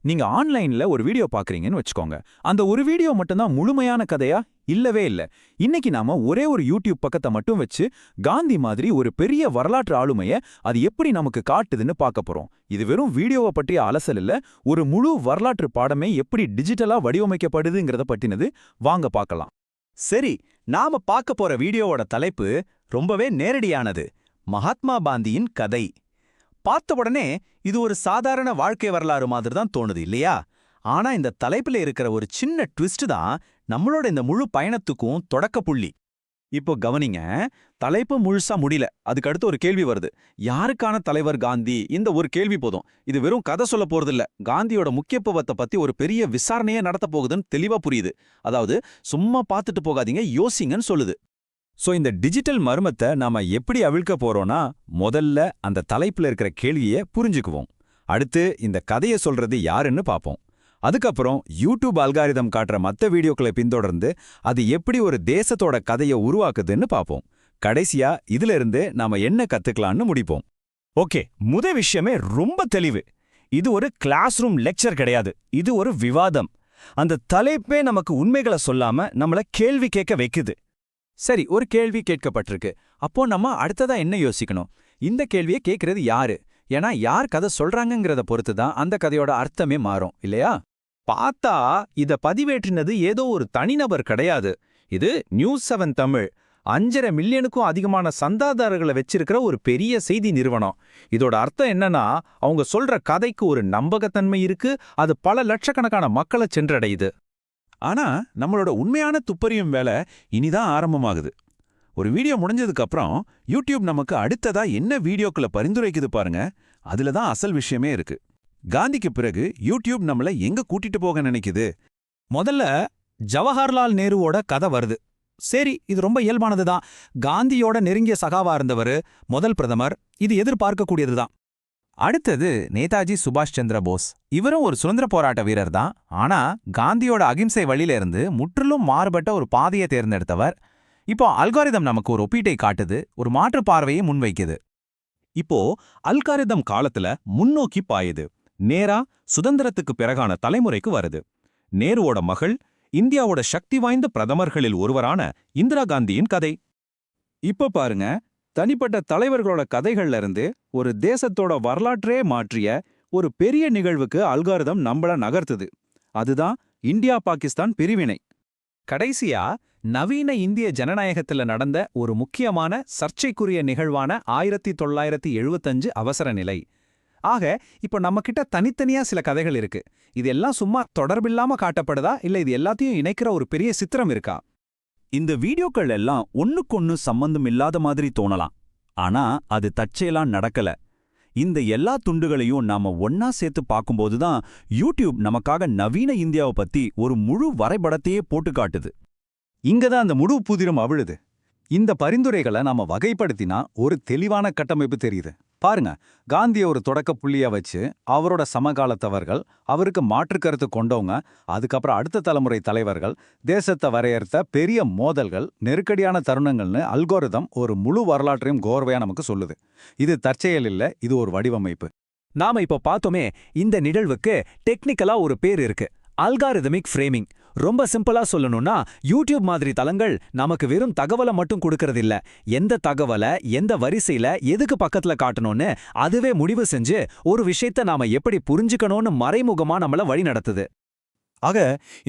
நீங்க ஆன்லைன்ல ஒரு வீடியோ பாக்குறீங்கன்னு வச்சுக்கோங்க. அந்த ஒரு வீடியோ மட்டும்தான் முழுமையான கதையா? இல்லவே இல்ல. இன்னைக்கு நாம ஒரே ஒரு யூடியூப் பக்கத்தை மட்டும் வச்சு காந்தி மாதிரி ஒரு பெரிய வரலாற்று ஆளுமைய அது எப்படி நமக்கு காட்டுதுன்னு பார்க்க போறோம். இது வெறும் வீடியோவை பற்றிய அலசல் இல்ல, ஒரு முழு வரலாற்று பாடமே எப்படி டிஜிட்டலா வடிவமைக்கப்படுதுங்கிறத பத்தினது. வாங்க பார்க்கலாம். சரி, நாம பார்க்க போற வீடியோவோட தலைப்பு ரொம்பவே நேரடியானது. மகாத்மா காந்தியின் கதை. பார்த்த உடனே இது ஒரு சாதாரண வாழ்க்கை வரலாறு மாதிரி தான் தோணுது இல்லையா? ஆனா இந்த தலைப்புல இருக்கிற ஒரு சின்ன ட்விஸ்ட் தான் நம்மளோட இந்த முழு பயணத்துக்கும் தொடக்க புள்ளி. இப்போ கவனிங்க, தலைப்பு முழுசா முடியல. அதுக்கு அடுத்து ஒரு கேள்வி வருது. யாருக்கான தலைவர் காந்தி? இந்த ஒரு கேள்வி போதும். இது வெறும் கதை சொல்ல போறதில்ல, காந்தியோட முக்கியத்துவத்தை பத்தி ஒரு பெரிய விசாரணையே நடத்த போகுதுன்னு தெளிவா புரியுது. அதாவது சும்மா பார்த்துட்டு போகாதீங்க, யோசிங்கன்னு சொல்லுது. சோ இந்த டிஜிட்டல் மர்மத்தை நாம எப்படி அவிழ்க்க போறோம்னா, முதல்ல அந்த தலைப்புல இருக்கிற கேள்வியை புரிஞ்சுக்குவோம். அடுத்து இந்த கதையை சொல்றது யாருன்னு பார்ப்போம். அதுக்கப்புறம் யூடியூப் அல்காரிதம் காட்டுற மற்ற வீடியோக்களை பின்தொடர்ந்து அது எப்படி ஒரு தேசத்தோட கதையை உருவாக்குதுன்னு பார்ப்போம். கடைசியா இதுல இருந்து நாம என்ன கத்துக்கலாம்னு முடிப்போம். ஓகே, விஷயமே ரொம்ப தெளிவு. இது ஒரு கிளாஸ் ரூம் லெக்சர் கிடையாது, இது ஒரு விவாதம். அந்த தலைப்பே நமக்கு உண்மைகளை சொல்லாம நம்மள கேள்வி கேட்க வைக்குது. சரி, ஒரு கேள்வி கேட்கப்பட்டிருக்கு. அப்போ நம்ம அடுத்ததா என்ன யோசிக்கணும்? இந்த கேள்வியை கேட்கறது யாரு? ஏன்னா யார் கதை சொல்றாங்கங்கிறத பொறுத்து தான் அந்த கதையோட அர்த்தமே மாறும் இல்லையா? பார்த்தா இத பதிவேற்றினது ஏதோ ஒரு தனிநபர் கிடையாது. இது நியூஸ்7 தமிழ் 5.5 மில்லியனுக்கும் அதிகமான சந்தாதாரர்களை வச்சிருக்கிற ஒரு பெரிய செய்தி நிறுவனம். இதோட அர்த்தம் என்னன்னா, அவங்க சொல்ற கதைக்கு ஒரு நம்பகத்தன்மை இருக்கு, அது பல லட்சக்கணக்கான மக்களை சென்றடையுது. ஆனா நம்மளோட உண்மையான துப்பறியும் வேலை இனிதான் ஆரம்பமாகுது. ஒரு வீடியோ முடிஞ்சதுக்கு அப்புறம் யூடியூப் நமக்கு அடுத்ததா என்ன வீடியோக்களை பரிந்துரைக்குது பாருங்க. அதுல தான் அசல் விஷயமே இருக்கு. காந்திக்கு பிறகு யூடியூப் நம்மள எங்க கூட்டிட்டு போக நினைக்குது? முதல்ல ஜவஹர்லால் நேருவோட கதை வருது. சரி, இது ரொம்ப இயல்பானதுதான். காந்தியோட நெருங்கிய சகாவா இருந்தவர், முதல் பிரதமர், இது எதிர்பார்க்கக்கூடியதுதான். அடுத்தது நேதாஜி சுபாஷ் சந்திர போஸ். இவரும் ஒரு சுதந்திர போராட்ட வீரர் தான். ஆனா காந்தியோட அகிம்சை வழியிலிருந்து முற்றிலும் மாறுபட்ட ஒரு பாதையை தேர்ந்தெடுத்தவர். இப்போ அல்காரிதம் நமக்கு ஒரு ஒப்பீட்டை காட்டுது, ஒரு மாற்று பார்வையை முன்வைக்குது. இப்போ அல்காரிதம் காலத்துல முன்னோக்கி பாயுது. நேரா சுதந்திரத்துக்கு பிறகான தலைமுறைக்கு வருது. நேருவோட மகள், இந்தியாவோட சக்தி வாய்ந்த பிரதமர்களில் ஒருவரான இந்திரா காந்தியின் கதை. இப்ப பாருங்க, தனிப்பட்ட தலைவர்களோட கதைகள்ல இருந்து ஒரு தேசத்தோட வரலாற்றே மாற்றிய ஒரு பெரிய நிகழ்வுக்கு அல்காரிதம் நம்மள நகர்த்துது. அதுதான் இந்தியா பாகிஸ்தான் பிரிவினை. கடைசியா நவீன இந்திய ஜனநாயகத்துல நடந்த ஒரு முக்கியமான சர்ச்சைக்குரிய நிகழ்வான 1975 அவசர நிலை. ஆக இப்ப நம்மகிட்ட தனித்தனியா சில கதைகள் இருக்கு. இது எல்லாம் சும்மா தொடர்பில்லாம காட்டப்படுதா, இல்ல இது எல்லாத்தையும் இணைக்கிற ஒரு பெரிய சித்திரம் இருக்கா? இந்த வீடியோக்கள் எல்லாம் ஒண்ணுக்கொன்னு சம்பந்தம் இல்லாத மாதிரி தோணலாம். ஆனா அது தற்செயலா நடக்கல. இந்த எல்லா துண்டுகளையும் நாம ஒன்னா சேர்த்து பார்க்கும்போதுதான் யூடியூப் நமக்காக நவீன இந்தியாவை பத்தி ஒரு முழு வரைபடத்தையே போட்டு காட்டுது. இங்கதான் அந்த முழு புதிரும் அவிழுது. இந்த பரிந்துரைகளை நாம வகைப்படுத்தினா ஒரு தெளிவான கட்டமைப்பு தெரியுது. பாருங்க, காந்திய ஒரு தொடக்க புள்ளியா வச்சு அவரோட சமகாலத்தவர்கள், அவருக்கு மாற்று கருத்து கொண்டவங்க, அதுக்கப்புறம் அடுத்த தலைமுறை தலைவர்கள், தேசத்தை வரையறுத்த பெரிய மோதல்கள், நெருக்கடியான தருணங்கள்னு அல்கோரிதம் ஒரு முழு வரலாற்றையும் கோர்வையா நமக்கு சொல்லுது. இது தற்செயல் இல்ல, இது ஒரு வடிவமைப்பு. நாம இப்போ பார்த்தோமே, இந்த நிகழ்வுக்கு டெக்னிக்கலா ஒரு பேர் இருக்கு, அல்காரிதமிக் ஃப்ரேமிங். ரொம்ப சிம்பிளா சொல்லணும்னா, யூடியூப் மாதிரி தளங்கள் நமக்கு வெறும் தகவலை மட்டும் கொடுக்கறதில்ல, எந்த தகவலை எந்த வரிசையில எதுக்கு பக்கத்துல காட்டணும்னு அதுவே முடிவு செஞ்சு ஒரு விஷயத்த நாம எப்படி புரிஞ்சுக்கணும்னு மறைமுகமா நம்மள வழி நடத்துது. ஆக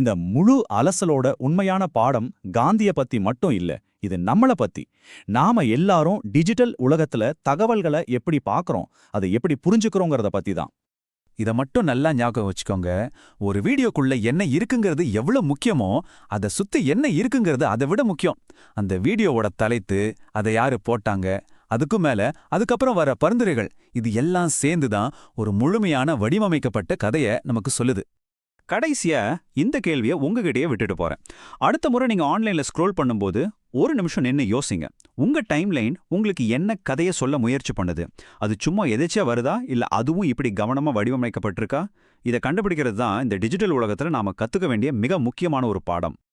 இந்த முழு அலசலோட உண்மையான பாடம் காந்திய பத்தி மட்டும் இல்ல, இது நம்மள பத்தி. நாம எல்லாரும் டிஜிட்டல் உலகத்துல தகவல்களை எப்படி பார்க்கறோம், அதை எப்படி புரிஞ்சுக்கிறோங்கிறத பத்தி தான். இதை மட்டும் நல்லா ஞாபகம் வச்சுக்கோங்க. ஒரு வீடியோக்குள்ள என்ன இருக்குங்கிறது எவ்வளவு முக்கியமோ, அதை சுத்தி என்ன இருக்குங்கிறது அதை விட முக்கியம். அந்த வீடியோவோட தலைத்து, அதை யாரு போட்டாங்க, அதுக்கும் மேல அதுக்கப்புறம் வர பரிந்துரைகள், இது எல்லாம் சேர்ந்துதான் ஒரு முழுமையான வடிவமைக்கப்பட்ட கதையை நமக்கு சொல்லுது. கடைசியா இந்த கேள்வியை உங்ககிட்டயே விட்டுட்டு போறேன். அடுத்த முறை நீங்க ஆன்லைன்ல ஸ்க்ரோல் பண்ணும்போது ஒரு நிமிஷம் நின்னு யோசிங்க. உங்க டைம்லைன் உங்களுக்கு என்ன கதையை சொல்ல முயற்சி பண்ணுது? அது சும்மா எதேச்சா வருதா, இல்ல அதுவும் இப்படி கவனமா வடிவமைக்கப்பட்டிருக்கா? இதை கண்டுபிடிக்கிறது தான் இந்த டிஜிட்டல் உலகத்துல நாம கத்துக்க வேண்டிய மிக முக்கியமான ஒரு பாடம்.